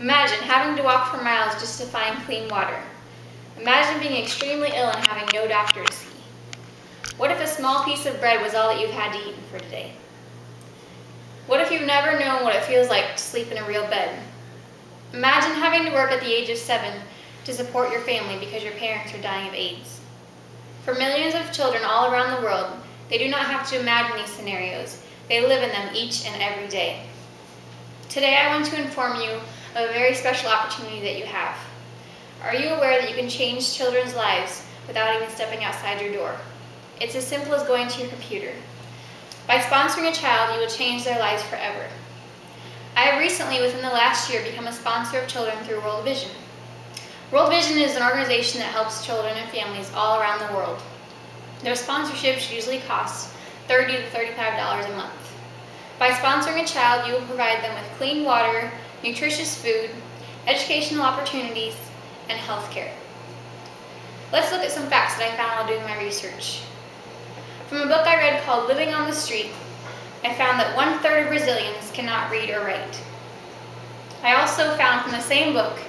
Imagine having to walk for miles just to find clean water. Imagine being extremely ill and having no doctor to see. What if a small piece of bread was all that you've had to eat for today? What if you've never known what it feels like to sleep in a real bed? Imagine having to work at the age of 7 to support your family because your parents are dying of AIDS. For millions of children all around the world, they do not have to imagine these scenarios. They live in them each and every day. Today I want to inform you of a very special opportunity that you have. Are you aware that you can change children's lives without even stepping outside your door? It's as simple as going to your computer. By sponsoring a child, you will change their lives forever. I have recently, within the last year, become a sponsor of children through World Vision. World Vision is an organization that helps children and families all around the world. Their sponsorships usually cost $30 to $35 a month. By sponsoring a child, you will provide them with clean water, nutritious food, educational opportunities, and health care. Let's look at some facts that I found while doing my research. From a book I read called Living on the Street, I found that 1/3 of Brazilians cannot read or write. I also found from the same book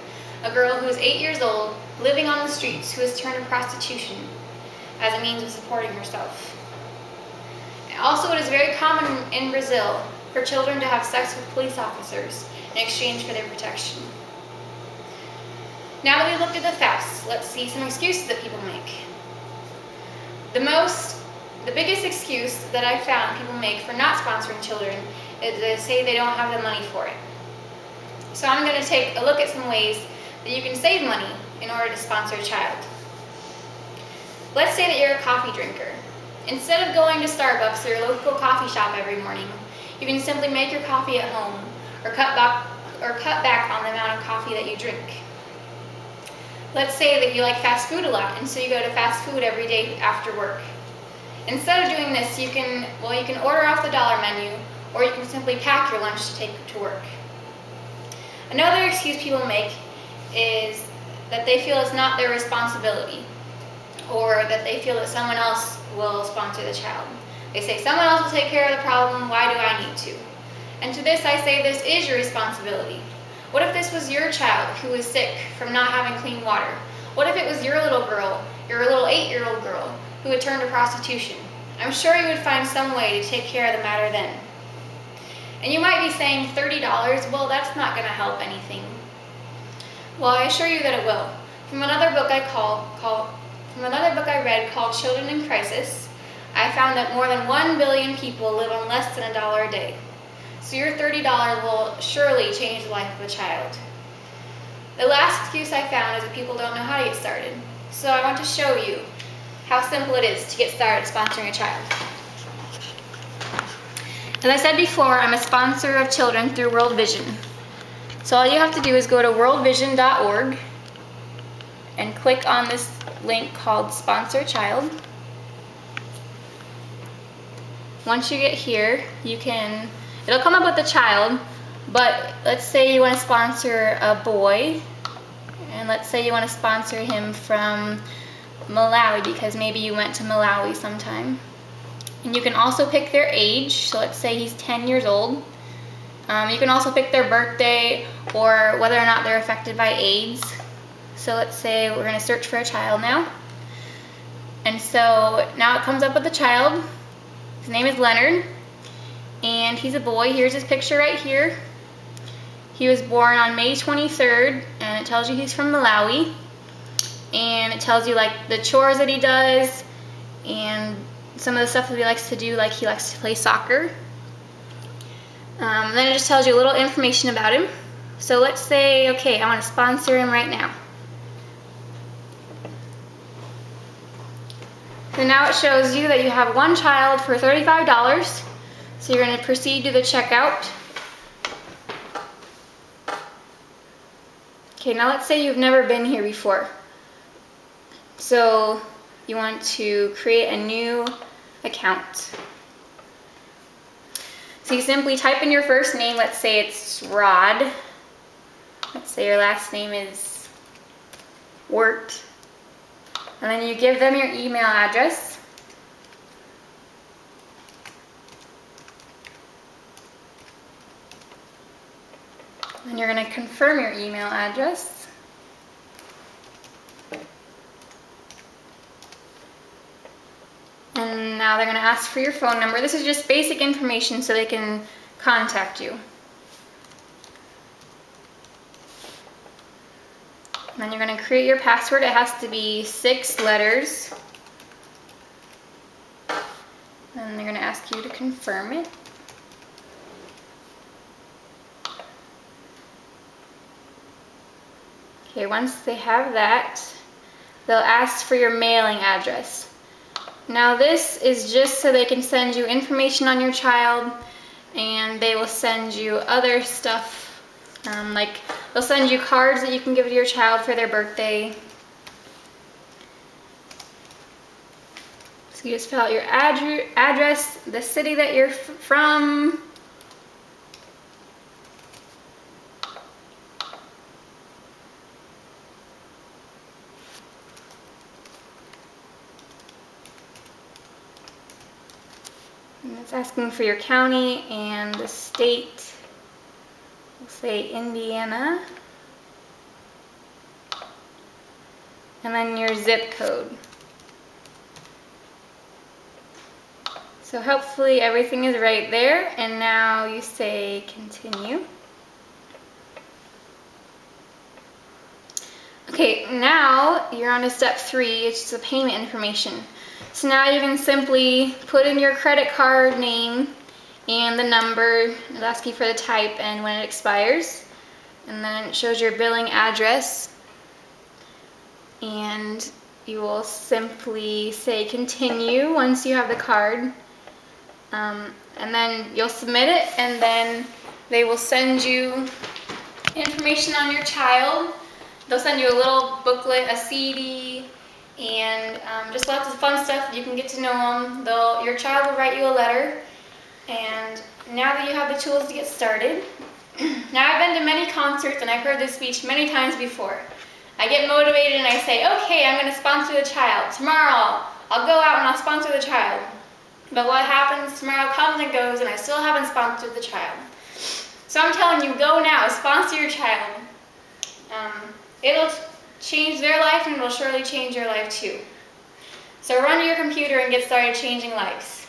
a girl who is 8 years old living on the streets who has turned to prostitution as a means of supporting herself. Also, it is very common in Brazil for children to have sex with police officers in exchange for their protection. Now that we've looked at the facts, let's see some excuses that people make. The biggest excuse that I found people make for not sponsoring children is they say they don't have the money for it. So I'm going to take a look at some ways that you can save money in order to sponsor a child. Let's say that you're a coffee drinker. Instead of going to Starbucks or your local coffee shop every morning, you can simply make your coffee at home or cut back on the amount of coffee that you drink. Let's say that you like fast food a lot, and so you go to fast food every day after work. Instead of doing this, you can order off the dollar menu, or you can simply pack your lunch to take to work. Another excuse people make is that they feel it's not their responsibility, or that they feel that someone else will sponsor the child. They say, someone else will take care of the problem, why do I need to? And to this I say, this is your responsibility. What if this was your child who was sick from not having clean water? What if it was your little girl, your little 8-year-old girl, who had turned to prostitution? I'm sure you would find some way to take care of the matter then. And you might be saying, $30? Well, that's not going to help anything. Well, I assure you that it will. From another book I read called Children in Crisis, I found that more than 1 billion people live on less than $1 a day. So your $30 will surely change the life of a child. The last excuse I found is that people don't know how to get started. So I want to show you how simple it is to get started sponsoring a child. As I said before, I'm a sponsor of children through World Vision. So all you have to do is go to worldvision.org and click on this link called Sponsor a Child. Once you get here, it'll come up with a child, but let's say you want to sponsor a boy, and let's say you want to sponsor him from Malawi because maybe you went to Malawi sometime. And you can also pick their age, so let's say he's 10 years old. You can also pick their birthday or whether or not they're affected by AIDS. So let's say we're going to search for a child now. And so now it comes up with a child. His name is Leonard, and he's a boy. Here's his picture right here. He was born on May 23rd, and it tells you he's from Malawi. And it tells you like the chores that he does and some of the stuff that he likes to do, like he likes to play soccer. Then it just tells you a little information about him. So let's say, okay, I want to sponsor him right now. So now it shows you that you have one child for $35. So you're going to proceed to the checkout. Okay, now let's say you've never been here before. So you want to create a new account. So you simply type in your first name. Let's say it's Rod. Let's say your last name is Wirt. And then you give them your email address. Then you're going to confirm your email address. And now they're going to ask for your phone number. This is just basic information so they can contact you. And then you're going to create your password. It has to be 6 letters. And they're going to ask you to confirm it. Okay, once they have that, they'll ask for your mailing address. Now this is just so they can send you information on your child, and they will send you other stuff, like they'll send you cards that you can give to your child for their birthday. So you just fill out your address, the city that you're from, and it's asking for your county and the state. We'll say Indiana. And then your zip code. So hopefully everything is right there, and now you say continue. Okay, now you're on to step 3, it's just the payment information. So now you can simply put in your credit card name and the number. It'll ask you for the type and when it expires. And then it shows your billing address. And you will simply say continue once you have the card. And then you'll submit it, and then they will send you information on your child. They'll send you a little booklet, a CD, and just lots of fun stuff. You can get to know them. Your child will write you a letter. And now that you have the tools to get started, now I've been to many concerts and I've heard this speech many times before. I get motivated and I say, okay, I'm going to sponsor the child. Tomorrow I'll go out and I'll sponsor the child. But what happens? Tomorrow comes and goes and I still haven't sponsored the child. So I'm telling you, go now, sponsor your child. It'll change their life, and it'll surely change your life too. So run to your computer and get started changing lives.